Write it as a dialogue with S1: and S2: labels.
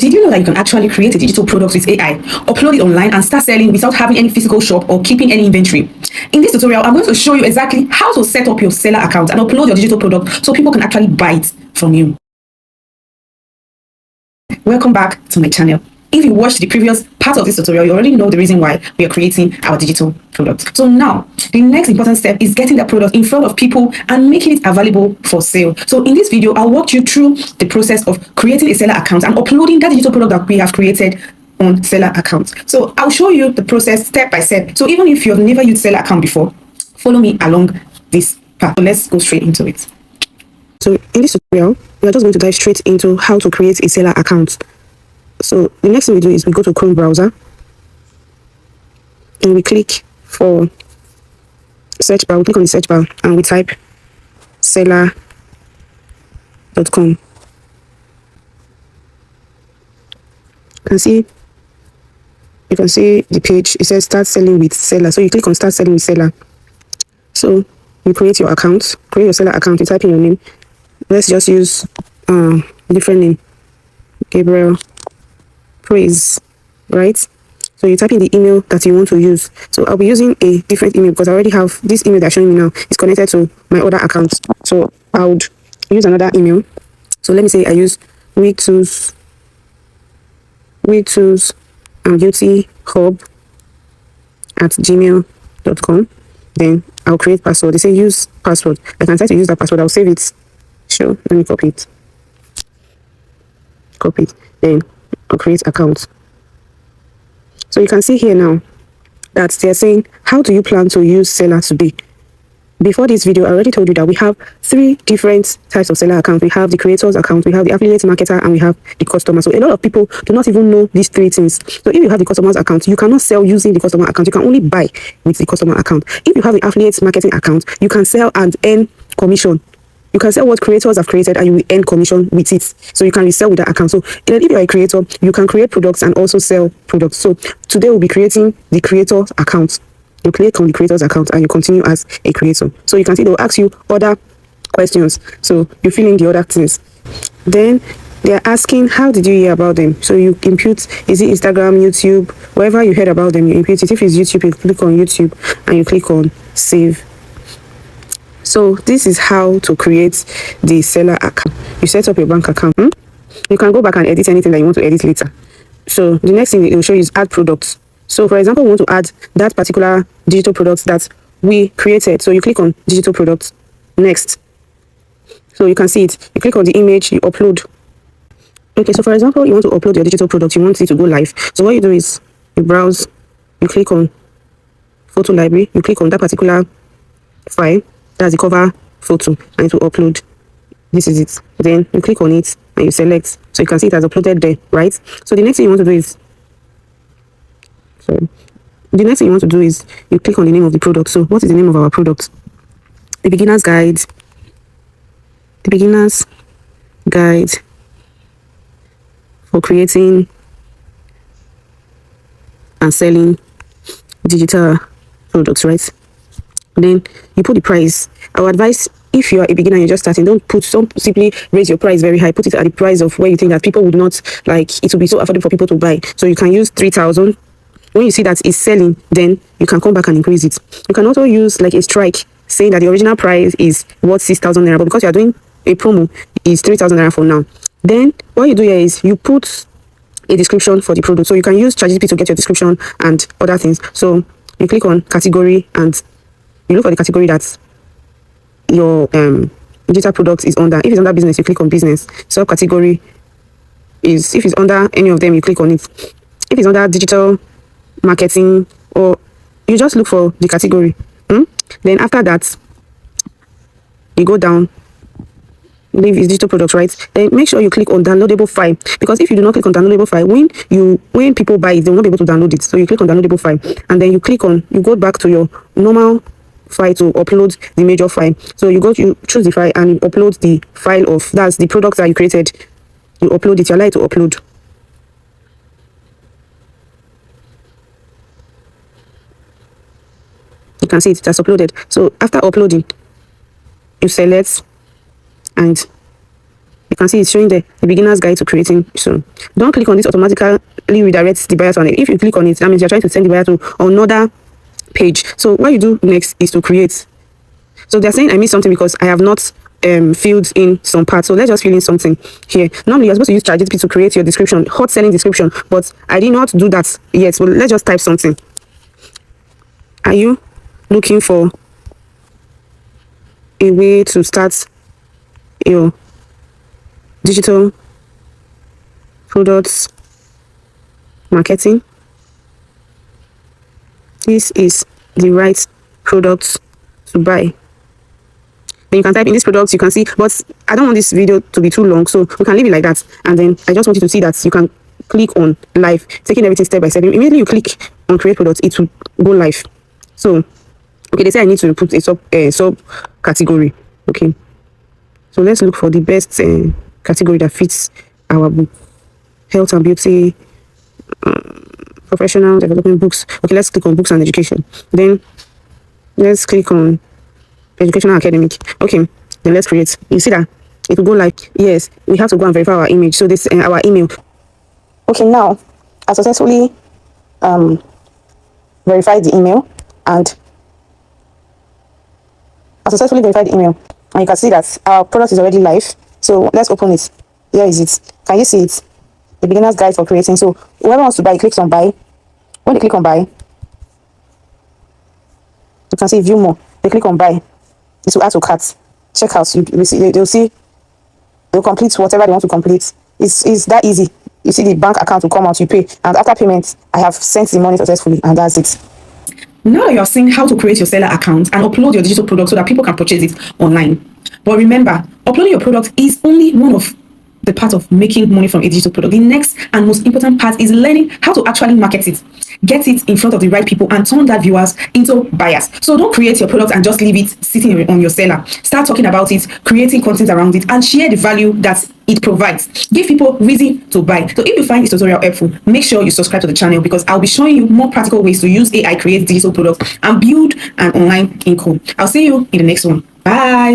S1: did you know that you can actually create a digital product with AI, upload it online, and start selling without having any physical shop or keeping any inventory? In this tutorial, I'm going to show you exactly how to set up your Selar account and upload your digital product so people can actually buy it from you. Welcome back to my channel. If you watched the previous part of this tutorial, you already know the reason why we are creating our digital product. So now, the next important step is getting the product in front of people and making it available for sale. So in this video, I'll walk you through the process of creating a Selar account and uploading that digital product that we have created on Selar account. So I'll show you the process step by step. So even if you've never used Selar account before, follow me along this path. So let's go straight into it. So in this tutorial, we are just going to dive straight into how to create a Selar account. So the next thing we do is we go to Chrome browser and we click for search bar. We click on the search bar and we type selar.com. You can see the page. It says start selling with Selar. So you click on start selling with Selar. So you create your account, create your Selar account. You type in your name. Let's just use a different name, Gabriel Praise, right? So you type in the email that you want to use. So I'll be using a different email because I already have this email that's showing me now is connected to my other account. So I would use another email. So let me say I use WeTools and Beauty Hub at gmail.com. Then I'll create password. They say use password. I can try to use that password. I'll save it. Sure, let me copy it. Then I'll create account. So you can see here now that they're saying, how do you plan to use Selar today? Before this video, I already told you that we have 3 different types of Selar account. We have the creator's account, we have the affiliate marketer, and we have the customer. So a lot of people do not even know these 3 things. So if you have the customer's account, you cannot sell using the customer account. You can only buy with the customer account. If you have the affiliate marketing account, you can sell and earn commission. You can sell what creators have created and you will earn commission with it. So you can resell with that account. So if you're a creator, you can create products and also sell products. So today we'll be creating the creator's account. You click on the creator's account and you continue as a creator. So you can see they'll ask you other questions. So you fill in the other things. Then they're asking, how did you hear about them? So you input, is it Instagram, YouTube, wherever you heard about them, you input it. If it's YouTube, you click on YouTube and you click on save. So this is how to create the Selar account. You set up your bank account. You can go back and edit anything that you want to edit later. So the next thing it will show you is add products. So for example, we want to add that particular digital product that we created. So you click on digital products. Next. So you can see it. You click on the image, you upload. Okay, so for example, you want to upload your digital product. You want it to go live. So what you do is you browse, you click on photo library, you click on that particular file. That's the cover photo and it will upload. This is it. Then you click on it and you select. So you can see it has uploaded there, right? So the next thing you want to do is you click on the name of the product. So what is the name of our product? The beginner's guide. The beginner's guide for creating and selling digital products, right? Then you put the price. Our advice, if you are a beginner and you're just starting, don't simply raise your price very high. Put it at the price of where you think that people would not like it will be so affordable for people to buy. So you can use 3,000. When you see that it's selling, then you can come back and increase it. You can also use like a strike saying that the original price is worth 6,000 naira, but because you are doing a promo, is 3,000 naira for now. Then what you do here is you put a description for the product. So you can use ChatGPT to get your description and other things. So you click on category and you look for the category that your digital product is under. If it's under business, you click on business. Subcategory is, if it's under any of them, you click on it. If it's under digital marketing, or you just look for the category. Then after that, you go down, leave is digital products, right? Then make sure you click on downloadable file, because if you do not click on downloadable file, when people buy it, they will not be able to download it. So you click on downloadable file and then you go back to your normal file to upload the major file. So you choose the file and you upload the file of, that's the product that you created. You upload it, you allow it to upload. You can see it has uploaded. So after uploading, you select and You can see it's showing the beginner's guide to creating. So don't click on this, automatically redirects the buyer to it. If you click on it, that means you're trying to send the buyer to another page. So what you do next is to create. So they're saying I missed something because I have not filled in some parts. So let's just fill in something here. Normally you're supposed to use ChatGPT to create your description, hot selling description, but I did not do that yet. So let's just type something. Are you looking for a way to start your digital products marketing? This is the right product to buy. Then you can type in this product, you can see, but I don't want this video to be too long, so we can leave it like that. And then I just want you to see that you can click on live, taking everything step by step. Immediately you click on create products, it will go live. So okay, they say I need to put a sub category. Okay, so let's look for the best category that fits our book. Health and beauty, professional development books. Okay, let's click on books and education. Then let's click on educational academic. Okay, then let's create. You see that it will go like, yes, we have to go and verify our image. So this our email. Okay, now I successfully verified the email, and you can see that our product is already live. So let's open it. Here is it. Can you see it? The beginner's guide for creating. So whoever wants to buy, clicks on buy. When they click on buy, you can see view more. They click on buy. This will add to cart. Check out. They'll see. They'll complete whatever they want to complete. It's that easy. You see the bank account will come out. You pay, and after payment, I have sent the money successfully, and that's it. Now you're seeing how to create your seller account and upload your digital product so that people can purchase it online. But remember, uploading your product is only one of the part of making money from a digital product. The next and most important part is learning how to actually market it, get it in front of the right people, and turn that viewers into buyers. So don't create your product and just leave it sitting on your seller. Start talking about it, creating content around it, and share the value that it provides. Give people reason to buy. So if you find this tutorial helpful, make sure you subscribe to the channel, because I'll be showing you more practical ways to use AI, create digital products, and build an online income. I'll see you in the next one. Bye.